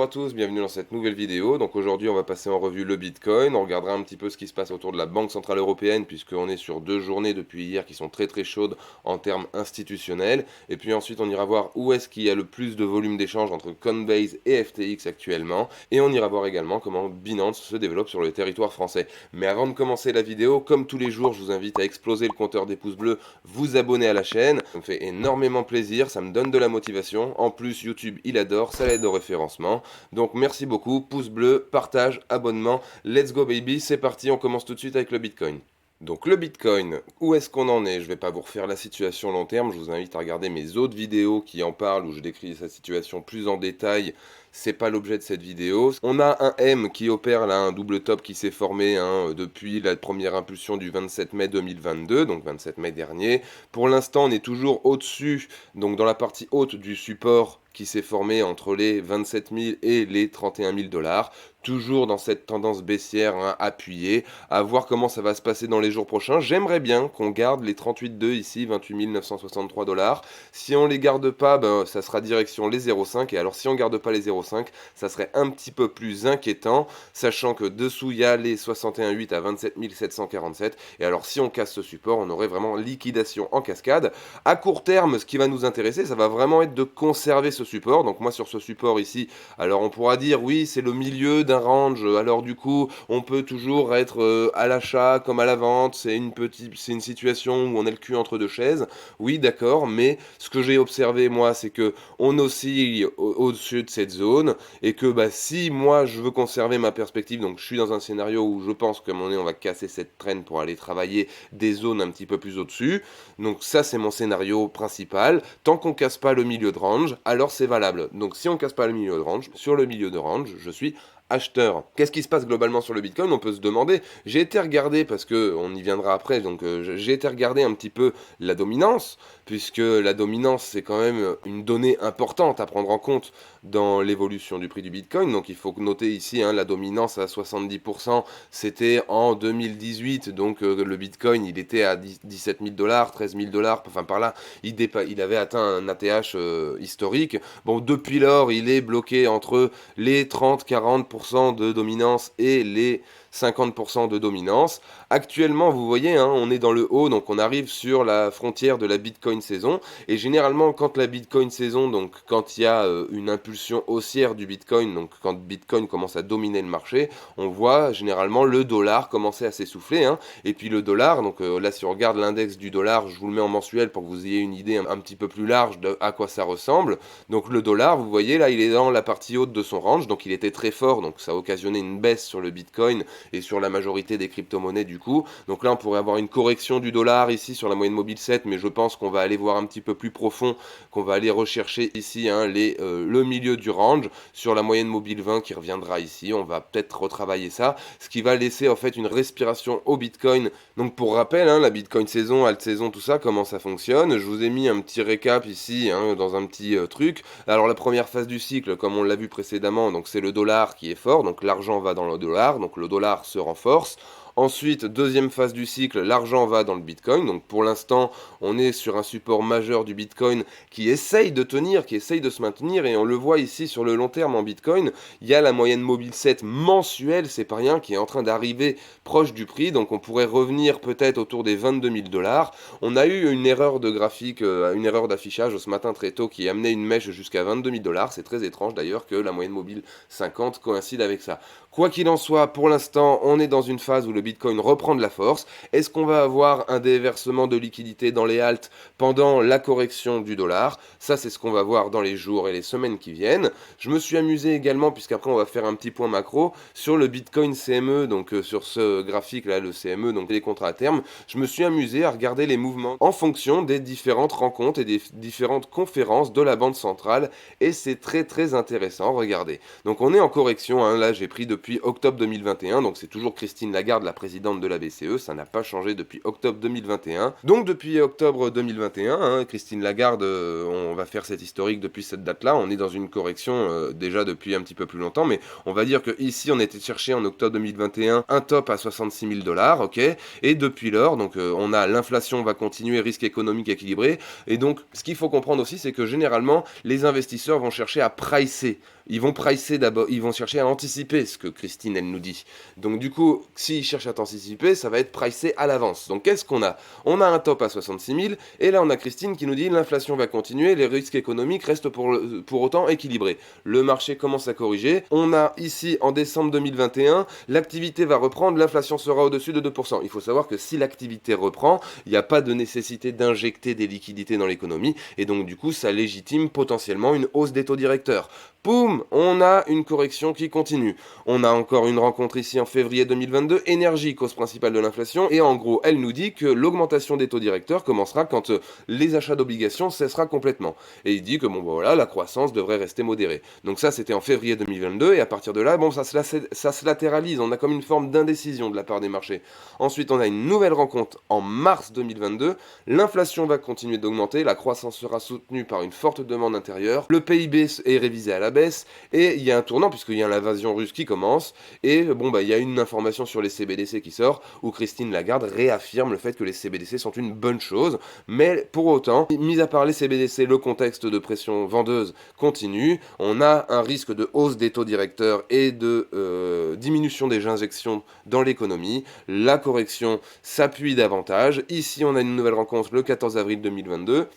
à tous, bienvenue dans cette nouvelle vidéo. Donc aujourd'hui on va passer en revue le Bitcoin, on regardera un petit peu ce qui se passe autour de la Banque Centrale Européenne puisqu'on est sur 2 journées depuis hier qui sont très chaudes en termes institutionnels. Et puis ensuite on ira voir où est-ce qu'il y a le plus de volume d'échange entre Coinbase et FTX actuellement. Et on ira voir également comment Binance se développe sur le territoire français. Mais avant de commencer la vidéo, comme tous les jours je vous invite à exploser le compteur des pouces bleus, vous abonner à la chaîne, ça me fait énormément plaisir, ça me donne de la motivation. En plus YouTube il adore, ça l'aide au référencement. Donc merci beaucoup, pouce bleu, partage, abonnement, let's go baby, c'est parti, on commence tout de suite avec le Bitcoin. Donc le Bitcoin, où est-ce qu'on en est? Je ne vais pas vous refaire la situation long terme, je vous invite à regarder mes autres vidéos qui en parlent, où je décris sa situation plus en détail. C'est pas l'objet de cette vidéo. On a un M qui opère là, un double top qui s'est formé depuis la première impulsion du 27 mai 2022, donc 27 mai dernier. Pour l'instant, on est toujours au-dessus, donc dans la partie haute du support qui s'est formé entre les 27 000 et les 31 000 dollars. Toujours dans cette tendance baissière appuyée, à voir comment ça va se passer dans les jours prochains. J'aimerais bien qu'on garde les 38,2 ici, 28 963 dollars. Si on les garde pas, ça sera direction les 0,5. Et alors si on garde pas les 0,5, ça serait un petit peu plus inquiétant, sachant que dessous il y a les 61,8 à 27 747. Et alors si on casse ce support, on aurait vraiment liquidation en cascade. À court terme, ce qui va nous intéresser, ça va vraiment être de conserver ce support. Donc moi sur ce support ici, alors on pourra dire oui, c'est le milieu d'un range, alors du coup on peut toujours être à l'achat comme à la vente, c'est une situation où on est le cul entre deux chaises, oui d'accord, mais ce que j'ai observé moi c'est que on oscille au-dessus de cette zone, et que si moi je veux conserver ma perspective, donc je suis dans un scénario où je pense qu'à un moment donné on va casser cette traîne pour aller travailler des zones un petit peu plus au-dessus, donc ça c'est mon scénario principal, tant qu'on casse pas le milieu de range, alors c'est valable, donc si on casse pas le milieu de range, sur le milieu de range, je suis acheteur. Qu'est-ce qui se passe globalement sur le Bitcoin? On peut se demander. J'ai été regarder, parce que on y viendra après, donc j'ai été regarder un petit peu la dominance, puisque la dominance c'est quand même une donnée importante à prendre en compte dans l'évolution du prix du Bitcoin. Donc il faut noter ici la dominance à 70%, c'était en 2018, donc le Bitcoin il était à 17 000 dollars, 13 000 dollars, enfin par là, il avait atteint un ATH historique. Bon, depuis lors, il est bloqué entre les 30-40% de dominance et les 50% de dominance. Actuellement, vous voyez, on est dans le haut, donc on arrive sur la frontière de la Bitcoin saison. Et généralement, quand la Bitcoin saison, donc quand il y a une impulsion haussière du Bitcoin, donc quand Bitcoin commence à dominer le marché, on voit généralement le dollar commencer à s'essouffler. Et puis le dollar, donc là si on regarde l'index du dollar, je vous le mets en mensuel pour que vous ayez une idée un petit peu plus large de à quoi ça ressemble. Donc le dollar, vous voyez là, il est dans la partie haute de son range, donc il était très fort, donc ça a occasionné une baisse sur le Bitcoin et sur la majorité des crypto-monnaies du coup. Donc là on pourrait avoir une correction du dollar ici sur la moyenne mobile 7, mais je pense qu'on va aller voir un petit peu plus profond, qu'on va aller rechercher ici le milieu du range sur la moyenne mobile 20 qui reviendra ici. On va peut-être retravailler ça, ce qui va laisser en fait une respiration au Bitcoin. Donc pour rappel, la Bitcoin saison, alt saison, tout ça, comment ça fonctionne. Je vous ai mis un petit récap ici dans un petit truc. Alors la première phase du cycle, comme on l'a vu précédemment, donc c'est le dollar qui est fort, donc l'argent va dans le dollar, donc le dollar se renforce. Ensuite, deuxième phase du cycle, l'argent va dans le Bitcoin. Donc pour l'instant, on est sur un support majeur du Bitcoin qui essaye de tenir, qui essaye de se maintenir. Et on le voit ici sur le long terme en Bitcoin. Il y a la moyenne mobile 7 mensuelle, c'est pas rien, qui est en train d'arriver proche du prix. Donc on pourrait revenir peut-être autour des 22 000 dollars. On a eu une erreur de graphique, une erreur d'affichage ce matin très tôt qui amenait une mèche jusqu'à 22 000 dollars. C'est très étrange d'ailleurs que la moyenne mobile 50 coïncide avec ça. Quoi qu'il en soit, pour l'instant, on est dans une phase où le Bitcoin reprend de la force. Est-ce qu'on va avoir un déversement de liquidité dans les haltes pendant la correction du dollar? Ça, c'est ce qu'on va voir dans les jours et les semaines qui viennent. Je me suis amusé également, puisqu'après on va faire un petit point macro, sur le Bitcoin CME, donc sur ce graphique-là, le CME, donc les contrats à terme. Je me suis amusé à regarder les mouvements en fonction des différentes rencontres et des différentes conférences de la Banque centrale. Et c'est très intéressant, regardez. Donc on est en correction, là j'ai pris depuis octobre 2021, donc c'est toujours Christine Lagarde, la présidente de la BCE, ça n'a pas changé depuis octobre 2021. Donc depuis octobre 2021, Christine Lagarde, on va faire cette historique depuis cette date-là, on est dans une correction déjà depuis un petit peu plus longtemps, mais on va dire que ici on était chercher en octobre 2021 un top à 66 000 dollars, ok, et depuis lors, donc on a l'inflation va continuer, risque économique équilibré, et donc ce qu'il faut comprendre aussi, c'est que généralement les investisseurs vont chercher à pricer ils vont pricer d'abord, ils vont chercher à anticiper ce que Christine, elle nous dit. Donc du coup, s'ils cherchent à anticiper, ça va être pricé à l'avance. Donc qu'est-ce qu'on a? On a un top à 66 000, et là on a Christine qui nous dit l'inflation va continuer, les risques économiques restent pour autant équilibrés. Le marché commence à corriger. On a ici, en décembre 2021, l'activité va reprendre, l'inflation sera au-dessus de 2%. Il faut savoir que si l'activité reprend, il n'y a pas de nécessité d'injecter des liquidités dans l'économie, et donc du coup ça légitime potentiellement une hausse des taux directeurs. Poum, on a une correction qui continue. On a encore une rencontre ici en février 2022, énergie, cause principale de l'inflation, et en gros, elle nous dit que l'augmentation des taux directeurs commencera quand les achats d'obligations cessera complètement. Et il dit que bon, voilà, la croissance devrait rester modérée. Donc ça, c'était en février 2022, et à partir de là, bon, ça se latéralise, on a comme une forme d'indécision de la part des marchés. Ensuite, on a une nouvelle rencontre en mars 2022, l'inflation va continuer d'augmenter, la croissance sera soutenue par une forte demande intérieure, le PIB est révisé à la baisse, et il y a un tournant puisqu'il y a l'invasion russe qui commence, et bon bah il y a une information sur les CBDC qui sort, où Christine Lagarde réaffirme le fait que les CBDC sont une bonne chose, mais pour autant, mis à part les CBDC, le contexte de pression vendeuse continue, on a un risque de hausse des taux directeurs et de diminution des injections dans l'économie, la correction s'appuie davantage, ici on a une nouvelle rencontre le 14 avril 2022,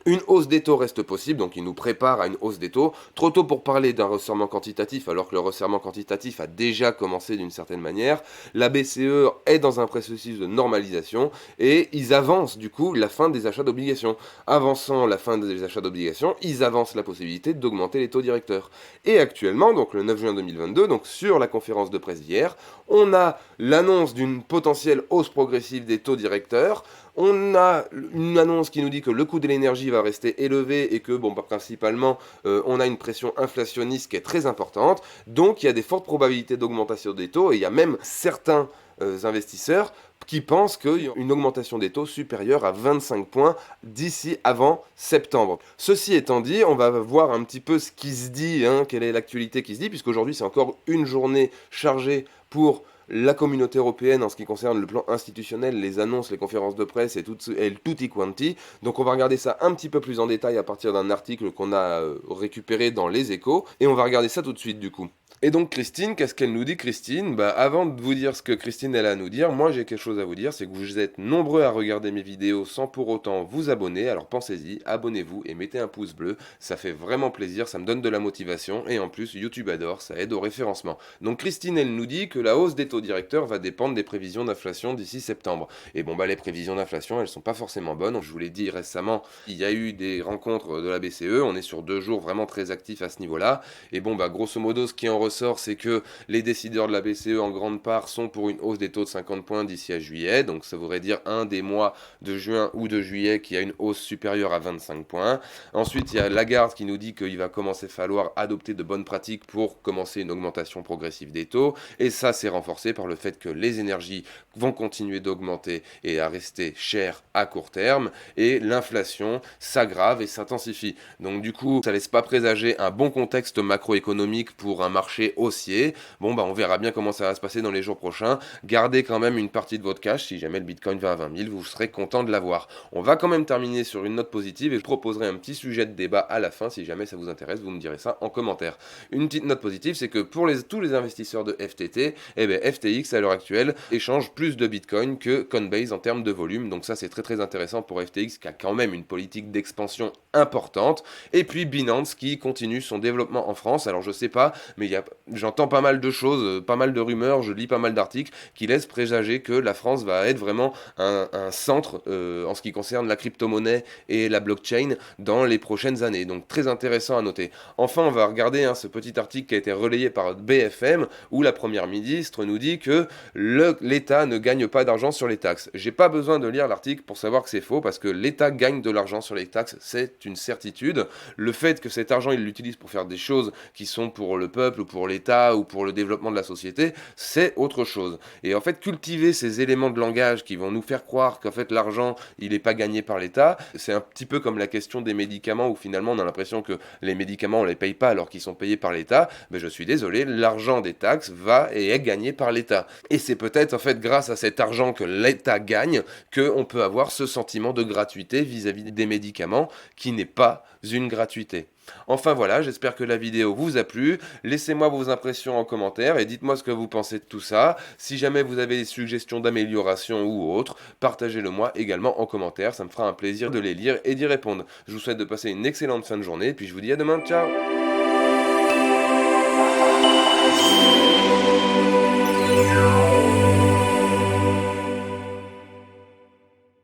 une hausse des taux reste possible, donc il nous prépare à une hausse des taux. Trop tôt pour parler d'un resserrement quantitatif, alors que le resserrement quantitatif a déjà commencé d'une certaine manière. La BCE est dans un processus de normalisation et ils avancent du coup la fin des achats d'obligations. Avançant la fin des achats d'obligations, ils avancent la possibilité d'augmenter les taux directeurs. Et actuellement, donc le 9 juin 2022, donc sur la conférence de presse d'hier, on a l'annonce d'une potentielle hausse progressive des taux directeurs. On a une annonce qui nous dit que le coût de l'énergie va rester élevé et que, bon, bah, principalement, on a une pression inflationniste qui est très importante. Donc, il y a des fortes probabilités d'augmentation des taux et il y a même certains investisseurs qui pensent qu'une augmentation des taux supérieure à 25 points d'ici avant septembre. Ceci étant dit, on va voir un petit peu ce qui se dit, hein, quelle est l'actualité qui se dit, puisqu'aujourd'hui c'est encore une journée chargée pour la communauté européenne en ce qui concerne le plan institutionnel, les annonces, les conférences de presse et le tutti quanti. Donc on va regarder ça un petit peu plus en détail à partir d'un article qu'on a récupéré dans Les Échos, et on va regarder ça tout de suite du coup. Et donc Christine, qu'est-ce qu'elle nous dit Christine? Bah avant de vous dire ce que Christine elle a à nous dire, moi j'ai quelque chose à vous dire, c'est que vous êtes nombreux à regarder mes vidéos sans pour autant vous abonner, alors pensez-y, abonnez-vous et mettez un pouce bleu, ça fait vraiment plaisir, ça me donne de la motivation, et en plus YouTube adore, ça aide au référencement. Donc Christine elle nous dit que la hausse des taux directeurs va dépendre des prévisions d'inflation d'ici septembre. Et bon bah les prévisions d'inflation elles sont pas forcément bonnes, je vous l'ai dit récemment, il y a eu des rencontres de la BCE, on est sur 2 jours vraiment très actifs à ce niveau-là, et bon bah grosso modo ce qui en ressort, c'est que les décideurs de la BCE en grande part sont pour une hausse des taux de 50 points d'ici à juillet, donc ça voudrait dire un des mois de juin ou de juillet qui a une hausse supérieure à 25 points. Ensuite, il y a Lagarde qui nous dit qu'il va commencer à falloir adopter de bonnes pratiques pour commencer une augmentation progressive des taux, et ça c'est renforcé par le fait que les énergies vont continuer d'augmenter et à rester chères à court terme, et l'inflation s'aggrave et s'intensifie. Donc du coup, ça laisse pas présager un bon contexte macroéconomique pour un marché haussier. Bon bah on verra bien comment ça va se passer dans les jours prochains. Gardez quand même une partie de votre cash, si jamais le Bitcoin va à 20 000, vous serez content de l'avoir. On va quand même terminer sur une note positive et je proposerai un petit sujet de débat à la fin, si jamais ça vous intéresse, vous me direz ça en commentaire. Une petite note positive, c'est que pour tous les investisseurs de FTT, eh bien FTX à l'heure actuelle échange plus de Bitcoin que Coinbase en termes de volume, donc ça c'est très très intéressant pour FTX qui a quand même une politique d'expansion importante. Et puis Binance qui continue son développement en France, alors je sais pas, mais j'entends pas mal de choses, pas mal de rumeurs, je lis pas mal d'articles qui laissent présager que la France va être vraiment un centre en ce qui concerne la crypto-monnaie et la blockchain dans les prochaines années. Donc très intéressant à noter. Enfin, on va regarder ce petit article qui a été relayé par BFM où la première ministre nous dit que l'État ne gagne pas d'argent sur les taxes. J'ai pas besoin de lire l'article pour savoir que c'est faux parce que l'État gagne de l'argent sur les taxes, c'est une certitude. Le fait que cet argent il l'utilise pour faire des choses qui sont pour le peuple ou pour l'État ou pour le développement de la société, c'est autre chose. Et en fait, cultiver ces éléments de langage qui vont nous faire croire qu'en fait l'argent, il n'est pas gagné par l'État, c'est un petit peu comme la question des médicaments où finalement on a l'impression que les médicaments on les paye pas alors qu'ils sont payés par l'État. Mais je suis désolé, l'argent des taxes va et est gagné par l'État. Et c'est peut-être en fait grâce à cet argent que l'État gagne qu'on peut avoir ce sentiment de gratuité vis-à-vis des médicaments qui n'est pas une gratuité. Enfin voilà, j'espère que la vidéo vous a plu. Laissez-moi vos impressions en commentaire et dites-moi ce que vous pensez de tout ça. Si jamais vous avez des suggestions d'amélioration ou autres, partagez-le moi également en commentaire. Ça me fera un plaisir de les lire et d'y répondre. Je vous souhaite de passer une excellente fin de journée et puis je vous dis à demain. Ciao!